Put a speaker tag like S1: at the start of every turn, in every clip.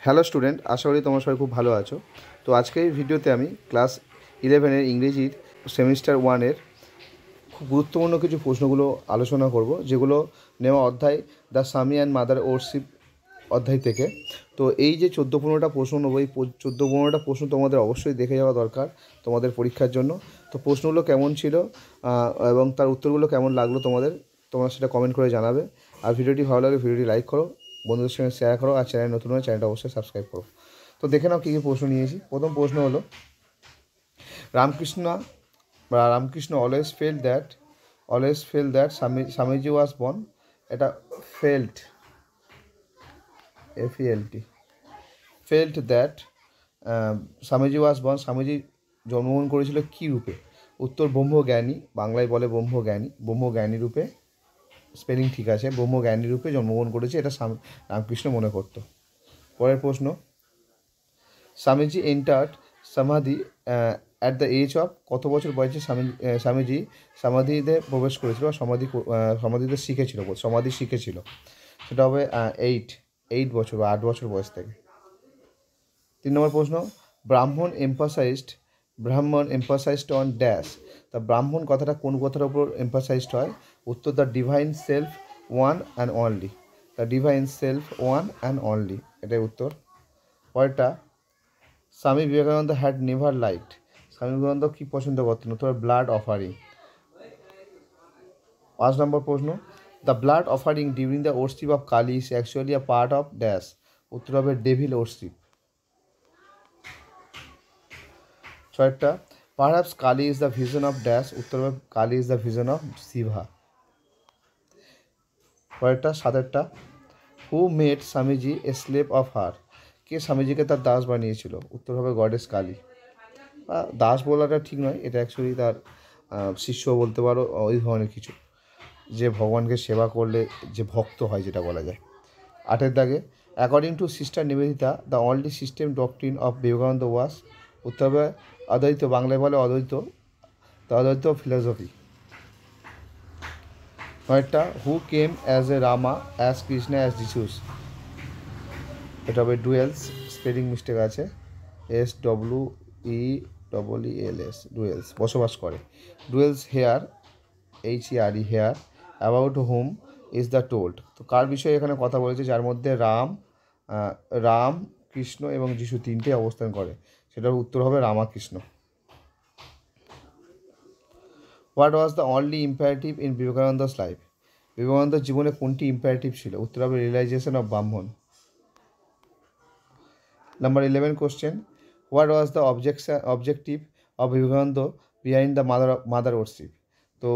S1: Hello student, আশা করি তোমরা সবাই খুব ভালো আছো। তো আজকে এই ভিডিওতে আমি ক্লাস 11-এর ইংরেজির সেমিস্টার 1-এর খুব গুরুত্বপূর্ণ কিছু প্রশ্নগুলো আলোচনা করব, যেগুলো নেওয়া অধ্যায় the Sami and mother worship অধ্যায় থেকে। তো এই যে 14-15টা প্রশ্ন নেবো, এই 14-15টা প্রশ্ন তোমাদের অবশ্যই দেখে যাওয়া দরকার তোমাদের পরীক্ষার জন্য। তো প্রশ্নগুলো কেমন ছিল এবং তার উত্তরগুলো কেমন লাগলো তোমরা সেটা কমেন্ট করে জানাবে। আর ভিডিওটি ভালো লাগলে ভিডিওটি লাইক করো, বন্ধুদের সঙ্গে শেয়ার করো, আর চ্যানেল নতুন হলে চ্যানেলটা অবশ্যই সাবস্ক্রাইব করো। তো দেখে নাও কী কী প্রশ্ন নিয়েছি। প্রথম প্রশ্ন হলো, Ramakrishna always felt that Swamiji was born. এটা felt, felt that Swamiji was born, Swamiji জন্মগ্রহণ করেছিল কী রূপে? উত্তর ব্রহ্মজ্ঞানী, বাংলায় বলে ব্রহ্মজ্ঞানী রূপে। স্পেলিং ঠিক আছে, ব্রহ্মজ্ঞানী রূপে জন্মগ্রহণ করেছে, এটা রামকৃষ্ণ মনে করত। পরের প্রশ্ন, স্বামীজি এন্টার্ড সমাধি অ্যাট দ্য এজ অফ, কত বছর বয়সে স্বামীজি সমাধিতে প্রবেশ করেছিল, সমাধিতে সমাধি শিখেছিল? সেটা হবে 8 বছর বা 8 বছর বয়স থেকে। 3 নম্বর প্রশ্ন, ব্রাহ্মণ এম্পাসাইজড অন ড্যাশ। তা ব্রাহ্মণ কথাটা কোন কথার উপর এম্পাসাইজড হয়? উত্তর the divine self one and only. The divine self one and only, এটাই উত্তর। পরেরটা, Swami Vivekananda had never liked. Swami Vivekananda কী পছন্দ করতেন? উত্তর ব্লাড অফারিং। 5 নম্বর প্রশ্ন, the blood offering during the worship of Kali is actually a part of dash. উত্তর হবে ডেভিল ওরশিপ। 6টা, perhaps Kali is the vision of dash. উত্তর হবে Kali is the vision of Shiva. পরেরটা 7টা, who made Swamiji a slave of her. কে স্বামীজিকে তার দাস বানিয়েছিল? উত্তর হবে গডেস কালী। দাস বলাটা ঠিক নয়, এটা অ্যাকচুয়ালি তার শিষ্য বলতে পারো, ওই ধরনের কিছু, যে ভগবানকে সেবা করলে যে ভক্ত হয়, যেটা বলা যায়। 8এর দাগে, according to sister Nivedita the only system doctrine of Vivekananda ওয়াজ। উত্তর হবে অদ্বৈত, বাংলায় বলে অদ্বৈত, দ্য অদ্বৈত philosophy. 9টা, who came as a Rama as Krishna as জিসুস। এটা হবে ডুয়েলস, স্পেলিং মিস্টেক আছে, SWEELS, ডুয়েলস, বসবাস করে। Duels hair, HERE, hair, about home is the told. তো কার বিষয়ে এখানে কথা বলেছে? যার মধ্যে রাম, কৃষ্ণ এবং যিশু তিনটে অবস্থান করে, সেটার উত্তর হবে Ramakrishna. What was the only imperative in Vivekananda's life. বিবেকানন্দের জীবনে কোনটি ইম্পারেটিভ ছিল? উত্তর হবে realisation of Brahman. Number 11 question, what was the objective of Vivekananda behind the mother worship. তো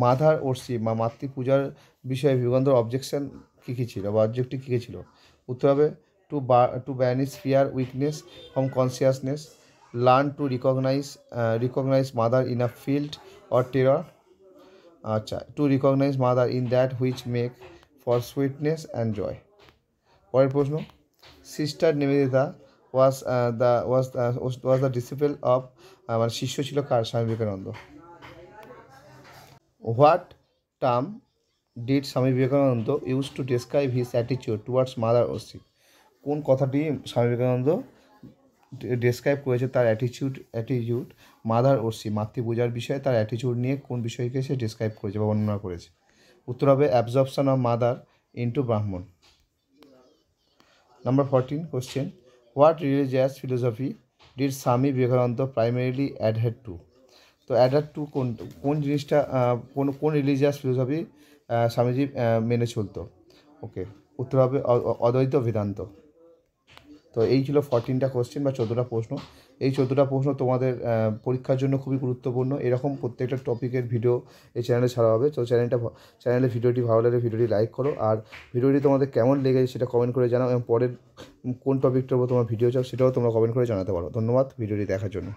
S1: মাদার ওরশিপ বা মাতৃপূজার বিষয়ে বিবেকানন্দর অবজেকশন কী কী ছিল বা অবজেক্টিভ কী কী ছিল? উত্তর হবে to banish fear weakness from consciousness, learn to recognise mother in a field or terror. আচ্ছা, to recognise mother in that which make for sweetness and joy. পরের প্রশ্ন, sister Nivedita was the disciple of, মানে শিষ্য ছিল কার? Swami Vivekananda. What term did Swami Vivekananda use to describe his অ্যাটিচিউড towards mother worship. কোন কথাটি Swami Vivekananda describe করেছে তার অ্যাটিচিউড মাদার ওরশিপ, মাতৃপূজার বিষয়ে তার অ্যাটিচিউড নিয়ে কোন বিষয়কে সে ডেসক্রাইব করেছে বা বর্ণনা করেছে? উত্তর হবে অ্যাবজর্পশন অফ মাদার ইন্টু ব্রাহ্মণ। Number 14 question, what religious philosophy did Swami Vivekananda primarily অ্যাডহেড two. তো অ্যাডহেড টু কোন জিনিসটা, কোন রিলিজিয়াস ফিলোসফি স্বামীজি মেনে চলতো? ওকে, উত্তর হবে অদ্বৈত বেদান্ত। তো এই ছিল 14টা কোশ্চেন বা 14টা প্রশ্ন। এই 14টা প্রশ্ন তোমাদের পরীক্ষার জন্য খুবই গুরুত্বপূর্ণ। এরকম প্রত্যেকটা টপিকের ভিডিও এই চ্যানেলে ছাড়া হবে। তো চ্যানেলে ভিডিওটি ভালো লাগলে ভিডিওটি লাইক করো, আর ভিডিওটি তোমাদের কেমন লেগেছে সেটা কমেন্ট করে জানাও, এবং পরের কোন টপিকটার উপর তোমার ভিডিও চাও সেটাও তোমরা কমেন্ট করে জানাতে পারো। ধন্যবাদ ভিডিওটি দেখার জন্য।